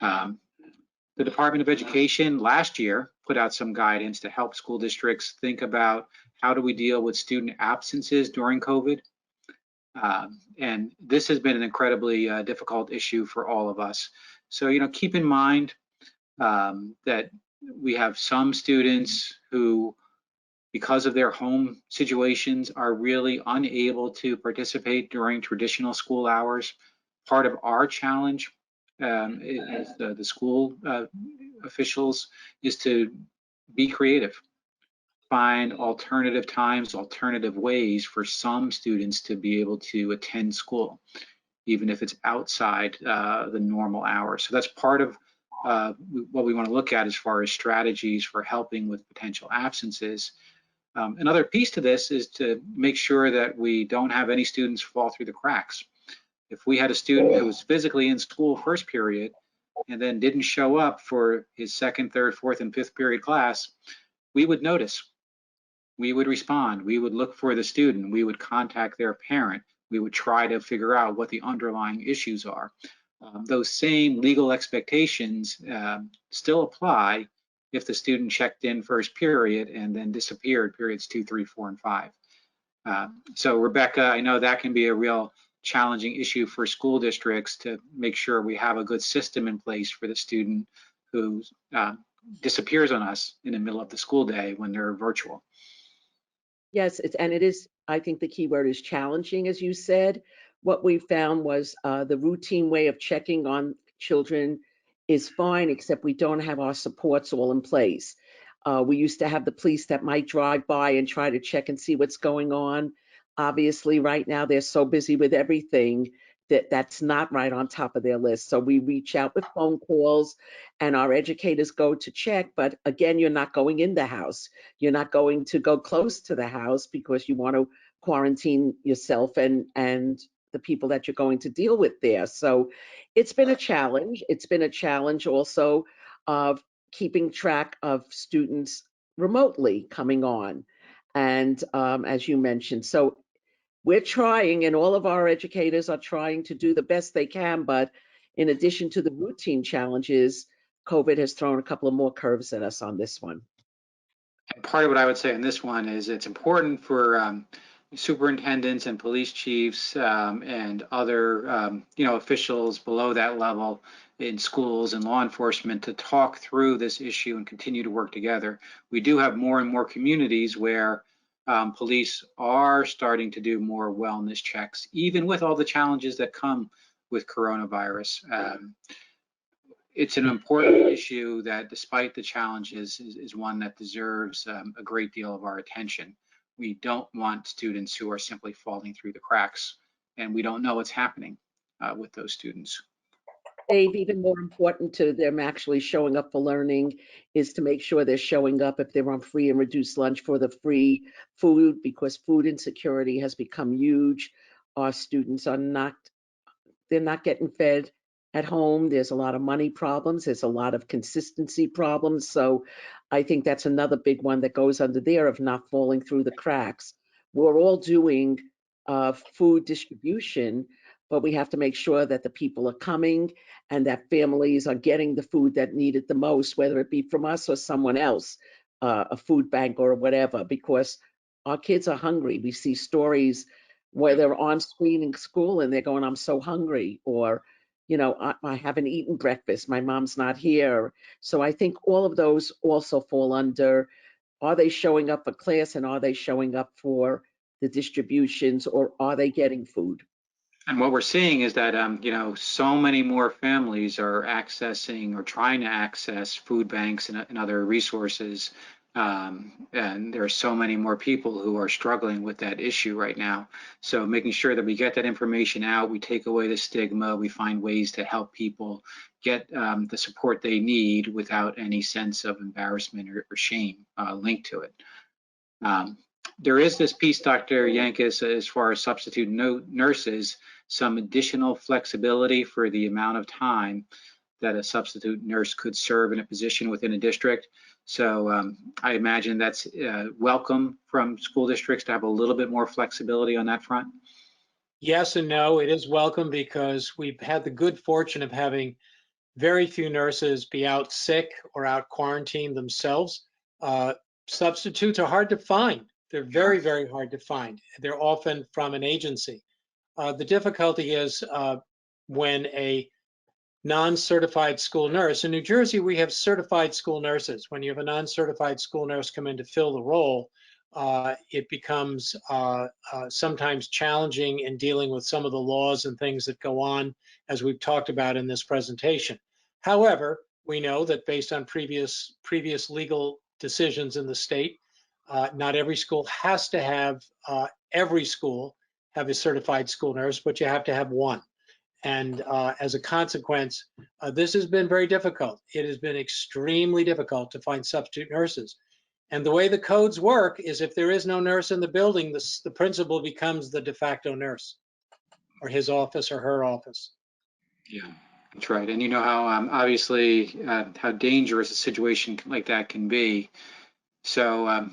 The Department of Education last year put out some guidance to help school districts think about how do we deal with student absences during COVID. And this has been an incredibly difficult issue for all of us. So, keep in mind that we have some students who, because of their home situations, are really unable to participate during traditional school hours. Part of our challenge as the school officials is to be creative, find alternative times, alternative ways for some students to be able to attend school, even if it's outside the normal hours. So that's part of what we want to look at as far as strategies for helping with potential absences. Another piece to this is to make sure that we don't have any students fall through the cracks. If we had a student who was physically in school first period and then didn't show up for his second, third, fourth, and fifth period class, we would notice. We would respond. We would look for the student. We would contact their parent. We would try to figure out what the underlying issues are. Those same legal expectations still apply if the student checked in first period and then disappeared periods 2, 3, 4, and 5. So Rebecca, I know that can be a real challenging issue for school districts to make sure we have a good system in place for the student who disappears on us in the middle of the school day when they're virtual. Yes, and it is, I think the key word is challenging, as you said. What we found was the routine way of checking on children is fine, except we don't have our supports all in place. We used to have the police that might drive by and try to check and see what's going on. Obviously, right now, they're so busy with everything that that's not right on top of their list. So we reach out with phone calls and our educators go to check. But again, you're not going in the house. You're not going to go close to the house because you want to quarantine yourself and the people that you're going to deal with there. So it's been a challenge. It's been a challenge also of keeping track of students remotely coming on. And as you mentioned, so we're trying, and all of our educators are trying to do the best they can, but in addition to the routine challenges, COVID has thrown a couple of more curves at us on this one. And part of what I would say on this one is it's important for superintendents and police chiefs and other officials below that level in schools and law enforcement to talk through this issue and continue to work together. We do have more and more communities where police are starting to do more wellness checks, even with all the challenges that come with coronavirus. It's an important issue that, despite the challenges, is one that deserves a great deal of our attention. We don't want students who are simply falling through the cracks, and we don't know what's happening with those students. Dave, even more important to them actually showing up for learning is to make sure they're showing up if they're on free and reduced lunch for the free food, because food insecurity has become huge. Our students are they're not getting fed at home. There's a lot of money problems. There's a lot of consistency problems. So I think that's another big one that goes under there of not falling through the cracks. We're all doing food distribution, but we have to make sure that the people are coming and that families are getting the food that need it the most, whether it be from us or someone else, a food bank or whatever, because our kids are hungry. We see stories where they're on screen in school and they're going, I'm so hungry, or, I haven't eaten breakfast, my mom's not here. So I think all of those also fall under, are they showing up for class and are they showing up for the distributions, or are they getting food? And what we're seeing is that, so many more families are accessing or trying to access food banks and other resources. And there are so many more people who are struggling with that issue right now. So making sure that we get that information out, we take away the stigma, we find ways to help people get the support they need without any sense of embarrassment or shame linked to it. There is this piece, Dr. Yankus, as far as substitute nurses, some additional flexibility for the amount of time that a substitute nurse could serve in a position within a district. So I imagine that's welcome from school districts to have a little bit more flexibility on that front. Yes and no. It is welcome because we've had the good fortune of having very few nurses be out sick or out quarantined themselves. Substitutes are hard to find. They're very, very hard to find. They're often from an agency. The difficulty is when a non-certified school nurse, in New Jersey, we have certified school nurses. When you have a non-certified school nurse come in to fill the role, it becomes sometimes challenging in dealing with some of the laws and things that go on, as we've talked about in this presentation. However, we know that based on previous legal decisions in the state, not every school has to have every school have a certified school nurse, but you have to have one. And as a consequence, this has been very difficult. It has been extremely difficult to find substitute nurses. And the way the codes work is if there is no nurse in the building, the principal becomes the de facto nurse, or his office or her office. Yeah, that's right. And you know how obviously how dangerous a situation like that can be. So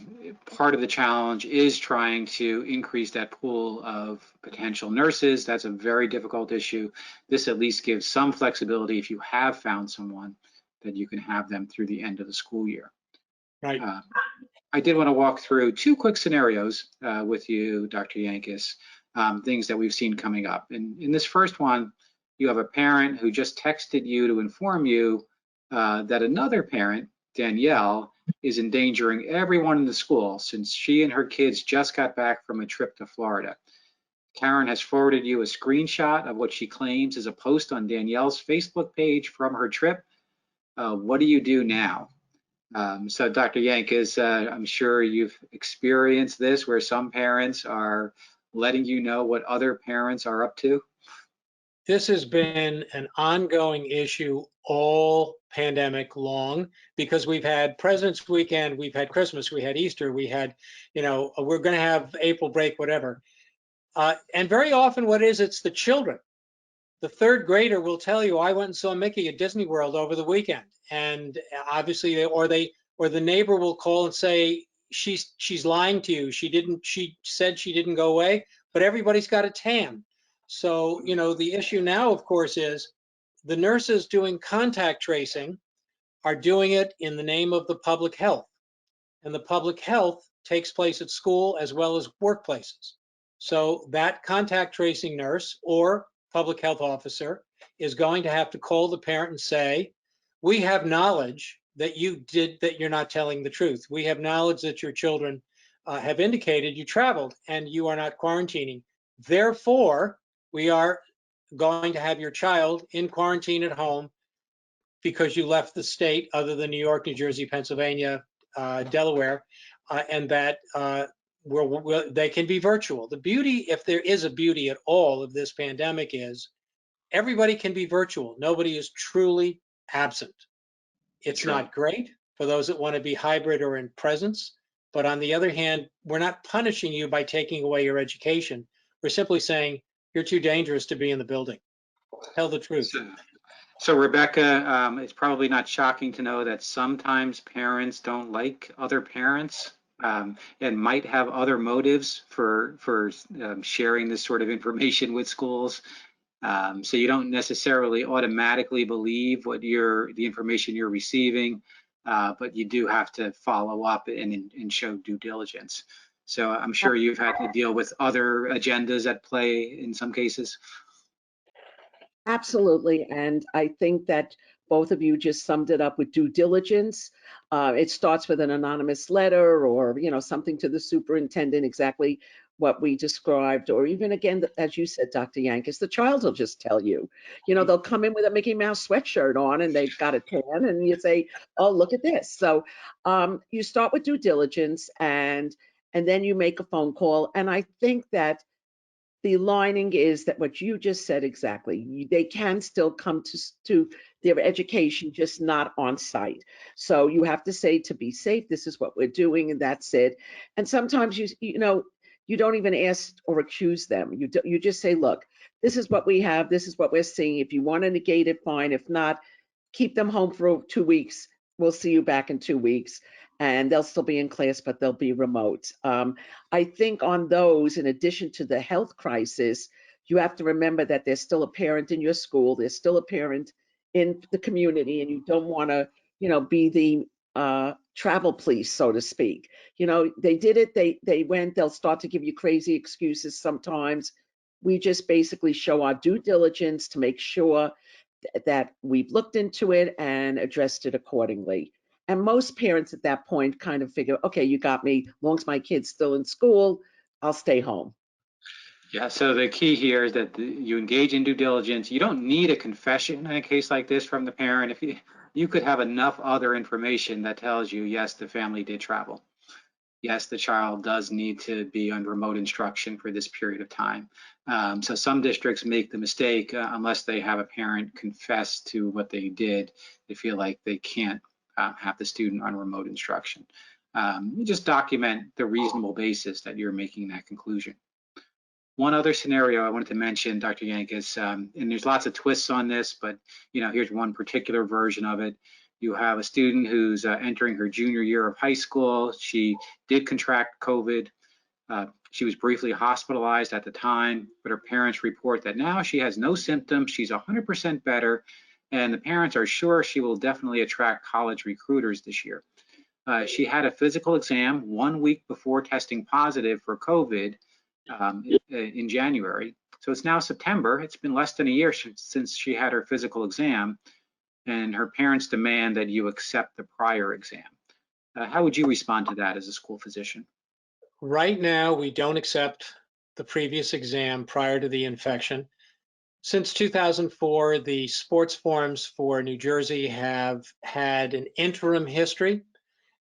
part of the challenge is trying to increase that pool of potential nurses. That's a very difficult issue. This at least gives some flexibility if you have found someone that you can have them through the end of the school year. Right. I did want to walk through two quick scenarios with you, Dr. Yankus, things that we've seen coming up. And in this first one, you have a parent who just texted you to inform you that another parent, Danielle, is endangering everyone in the school since she and her kids just got back from a trip to Florida. Karen has forwarded you a screenshot of what she claims is a post on Danielle's Facebook page from her trip. What do you do now? So Dr. Yankus, I'm sure you've experienced this where some parents are letting you know what other parents are up to. This has been an ongoing issue all pandemic long because we've had President's Weekend, we've had Christmas, we had Easter, we had, we're going to have April break, whatever. And very often what is, it's the children. The third grader will tell you, I went and saw Mickey at Disney World over the weekend. And obviously, or the neighbor will call and say, she's lying to you. She said she didn't go away, but everybody's got a tan. So, the issue now, of course, is the nurses doing contact tracing are doing it in the name of the public health. And the public health takes place at school as well as workplaces. So that contact tracing nurse or public health officer is going to have to call the parent and say, we have knowledge that you're not telling the truth. We have knowledge that your children have indicated you traveled and you are not quarantining. Therefore, we are going to have your child in quarantine at home because you left the state other than New York, New Jersey, Pennsylvania, Delaware, and that they can be virtual. The beauty, if there is a beauty at all of this pandemic, is everybody can be virtual. Nobody is truly absent. It's not great for those that want to be hybrid or in presence, but on the other hand, we're not punishing you by taking away your education. We're simply saying you're too dangerous to be in the building. Tell the truth. So Rebecca, it's probably not shocking to know that sometimes parents don't like other parents and might have other motives for sharing this sort of information with schools. So you don't necessarily automatically believe the information you're receiving, but you do have to follow up and show due diligence. So I'm sure you've had to deal with other agendas at play in some cases. Absolutely. And I think that both of you just summed it up with due diligence. It starts with an anonymous letter or, something to the superintendent, exactly what we described, or even again, as you said, Dr. Yankus, the child will just tell you. They'll come in with a Mickey Mouse sweatshirt on and they've got a tan and you say, oh, look at this. So you start with due diligence and then you make a phone call. And I think that the lining is that what you just said exactly, they can still come to their education, just not on site. So you have to say, to be safe, this is what we're doing, and that's it. And sometimes you don't even ask or accuse them. You just say, look, this is what we have, this is what we're seeing. If you want to negate it, fine. If not, keep them home for 2 weeks. We'll see you back in 2 weeks. And they'll still be in class, but they'll be remote. I think on those, in addition to the health crisis, you have to remember that there's still a parent in your school, there's still a parent in the community, and you don't want to, be the travel police, so to speak. They did it, they went, they'll start to give you crazy excuses sometimes. We just basically show our due diligence to make sure that we've looked into it and addressed it accordingly. And most parents at that point kind of figure, okay, you got me, as long as my kid's still in school, I'll stay home. Yeah, so the key here is that you engage in due diligence. You don't need a confession in a case like this from the parent. If you could have enough other information that tells you, yes, the family did travel. Yes, the child does need to be on remote instruction for this period of time. So some districts make the mistake, unless they have a parent confess to what they did, they feel like they can't have the student on remote instruction. You just document the reasonable basis that you're making that conclusion. One other scenario I wanted to mention, Dr. Yankus, and there's lots of twists on this, but here's one particular version of it. You have a student who's entering her junior year of high school. She did contract COVID. She was briefly hospitalized at the time, but her parents report that now she has no symptoms. She's 100% better, and the parents are sure she will definitely attract college recruiters this year. She had a physical exam 1 week before testing positive for COVID in January. So it's now September. It's been less than a year since she had her physical exam, and her parents demand that you accept the prior exam. How would you respond to that as a school physician? Right now, we don't accept the previous exam prior to the infection. Since 2004, the sports forms for New Jersey have had an interim history.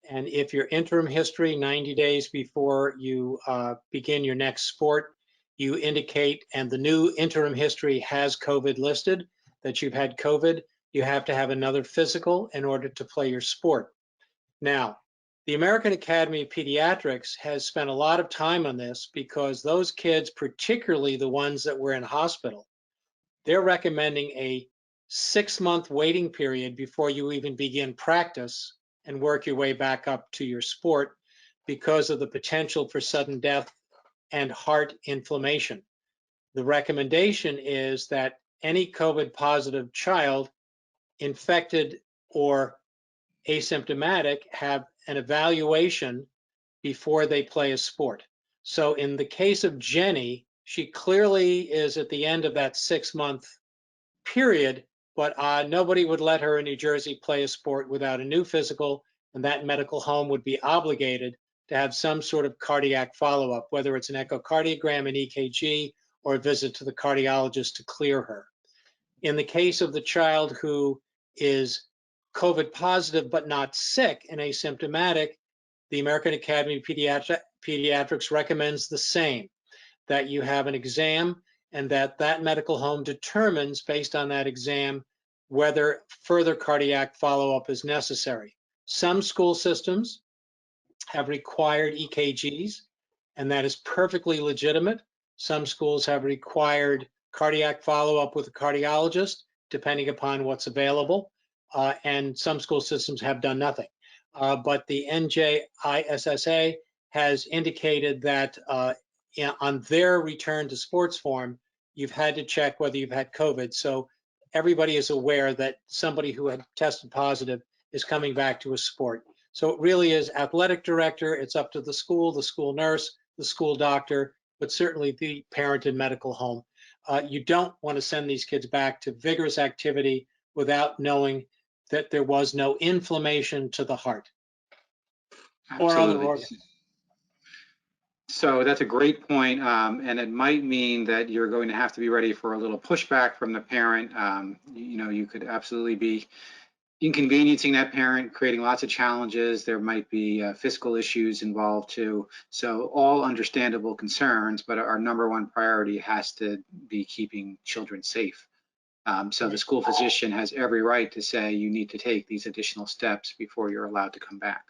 And if your interim history 90 days before you begin your next sport, you indicate, and the new interim history has COVID listed, that you've had COVID, you have to have another physical in order to play your sport. Now, the American Academy of Pediatrics has spent a lot of time on this because those kids, particularly the ones that were in hospital, they're recommending a 6-month waiting period before you even begin practice and work your way back up to your sport because of the potential for sudden death and heart inflammation. The recommendation is that any COVID positive child, infected or asymptomatic, have an evaluation before they play a sport. So in the case of Jenny, she clearly is at the end of that 6-month period, but nobody would let her in New Jersey play a sport without a new physical, and that medical home would be obligated to have some sort of cardiac follow-up, whether it's an echocardiogram, an EKG, or a visit to the cardiologist to clear her. In the case of the child who is COVID positive but not sick and asymptomatic, the American Academy of Pediatrics recommends the same, that you have an exam and that medical home determines, based on that exam, whether further cardiac follow-up is necessary. Some school systems have required EKGs, and that is perfectly legitimate. Some schools have required cardiac follow-up with a cardiologist, depending upon what's available, and some school systems have done nothing. But the NJDOH has indicated that on their return to sports form, you've had to check whether you've had COVID. So everybody is aware that somebody who had tested positive is coming back to a sport. So it really is athletic director, it's up to the school nurse, the school doctor, but certainly the parent and medical home. You don't want to send these kids back to vigorous activity without knowing that there was no inflammation to the heart. Or other organs. So that's a great point, and it might mean that you're going to have to be ready for a little pushback from the parent. You could absolutely be inconveniencing that parent, creating lots of challenges. There might be fiscal issues involved too. So all understandable concerns, but our number one priority has to be keeping children safe. So the school physician has every right to say you need to take these additional steps before you're allowed to come back.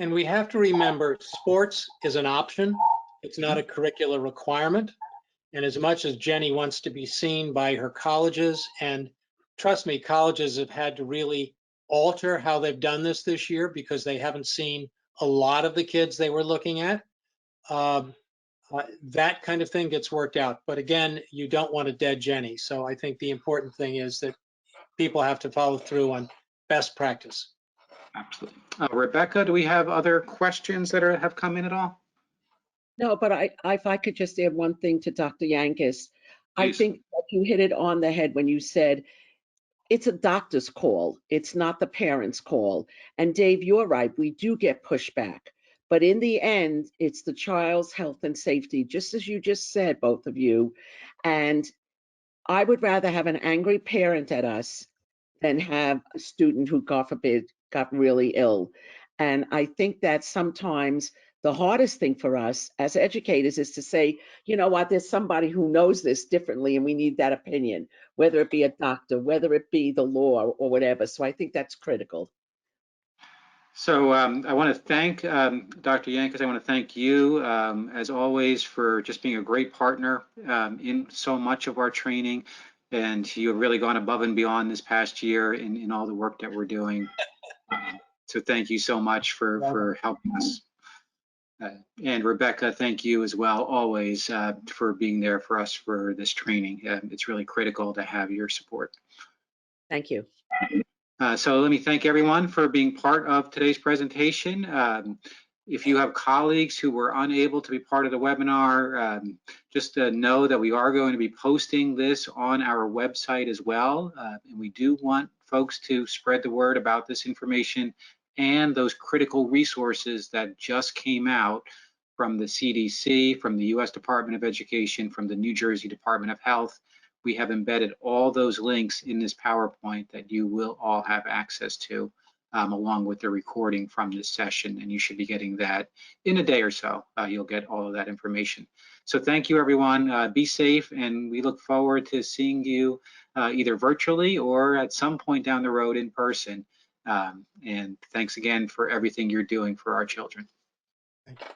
And we have to remember, sports is an option. It's not a curricular requirement. And as much as Jenny wants to be seen by her colleges and trust me, colleges have had to really alter how they've done this year because they haven't seen a lot of the kids they were looking at. That kind of thing gets worked out. But again, you don't want a dead Jenny. So I think the important thing is that people have to follow through on best practice. Absolutely. Rebecca, do we have other questions that have come in at all? No, but if I could just add one thing to Dr. Yankus, I Please. think that you hit it on the head when you said it's a doctor's call. It's not the parent's call. And Dave, you're right. We do get pushback. But in the end, it's the child's health and safety, just as you just said, both of you. And I would rather have an angry parent at us than have a student who, God forbid, got really ill. And I think that sometimes the hardest thing for us as educators is to say, you know what, there's somebody who knows this differently and we need that opinion, whether it be a doctor, whether it be the law or whatever. So I think that's critical. So I want to thank Dr. Yankus. I want to thank you, as always, for just being a great partner in so much of our training. And you have really gone above and beyond this past year in all the work that we're doing. So thank you so much for helping us. And Rebecca, thank you as well, always, for being there for us for this training. It's really critical to have your support. Thank you. So let me thank everyone for being part of today's presentation. If you have colleagues who were unable to be part of the webinar, just know that we are going to be posting this on our website as well. And we do want folks to spread the word about this information and those critical resources that just came out from the CDC, from the US Department of Education, from the New Jersey Department of Health. We have embedded all those links in this PowerPoint that you will all have access to, along with the recording from this session, and you should be getting that in a day or so. You'll get all of that information. So thank you, everyone. Be safe, and we look forward to seeing you either virtually or at some point down the road in person. And thanks again for everything you're doing for our children. Thank you.